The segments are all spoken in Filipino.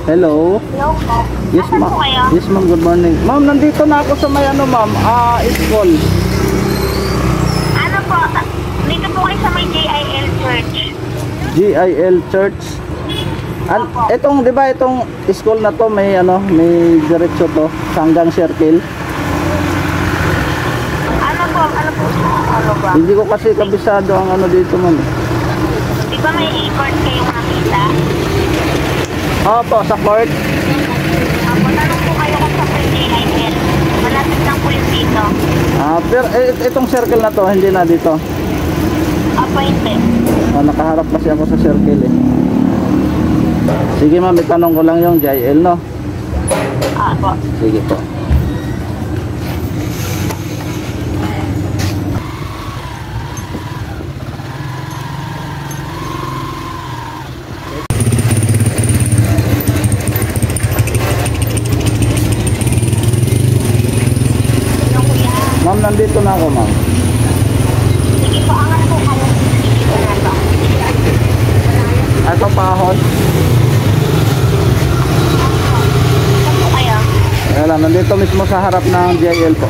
Hello. Hello po. Yes, Nasaan po kayo? Yes, ma'am. Good morning. Ma'am, nandito na ako sa may ano, ma'am. School. Ano po? Dito po kayo sa may JIL Church. GIL Church. Itong, di ba, itong school na to, may ano, may diretso to, hanggang circle. Ano po? Ano po? Ano ba? Hindi ko kasi kabisado ang ano dito, ma'am. Di ba may e-court kayong nakita? Opo, sa court. Ako, tanong po kayo kung sa may JIL. Malapit lang po yung dito. Pero itong circle na to, hindi na dito. Apa hindi? Nakaharap kasi ako sa circle eh. Sige ma'am, itanong ko lang yung JIL, no? Apo. Sige po. Hello kuya. Ma'am, nandito na ako, ma'am. Sige po, angat po kayo. Dito na to. Ito pahon. Saan po kayo? Wala, nandito mismo sa harap ng JIL po.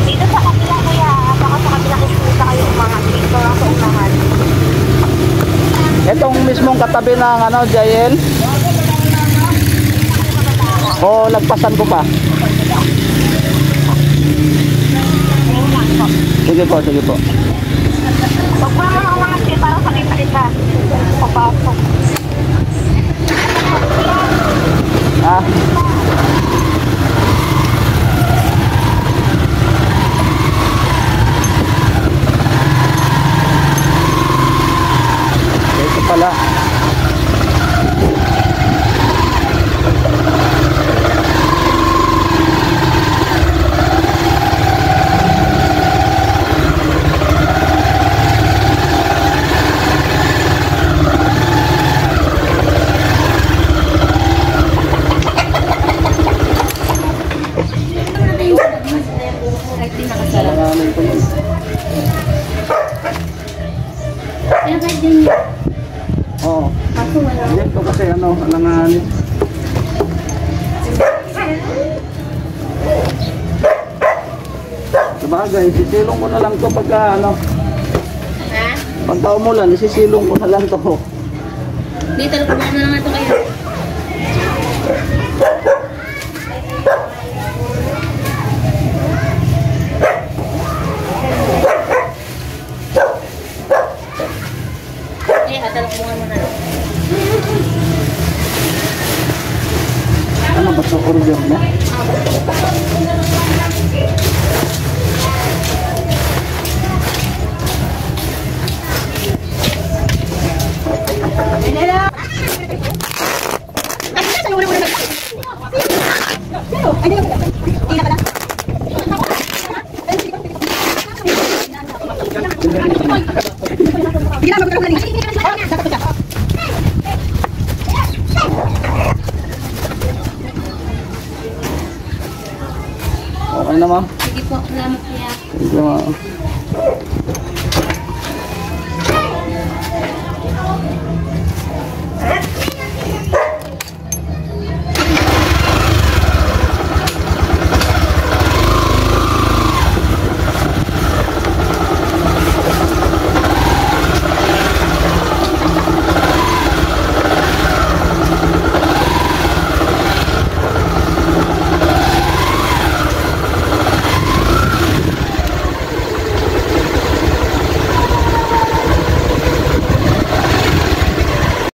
Dito sa kabila kuya. Baka sa kabila kita kayo umangat. Dito ako umangat. Itong mismong katabi ng ano, JIL. O lagpasan ko pa. Ngayon lang po. Sige po, sige po. Huwag mo naman umangat kayo para sa kita. Papasok. Ah. Ito pala. Alanganin ko yun. Oo. Hindi ko kasi ano, alanganin. Sabagay, sisilong ko na lang to pagka ano. Ha? Pagka umulan, isisilong ko na lang to. Dito, paano na nga ito kayo? Talpungan mo na lang. Ano ba sa order mo? Okay na ma'am. Sige po, salamat kuya. Sige ma'am.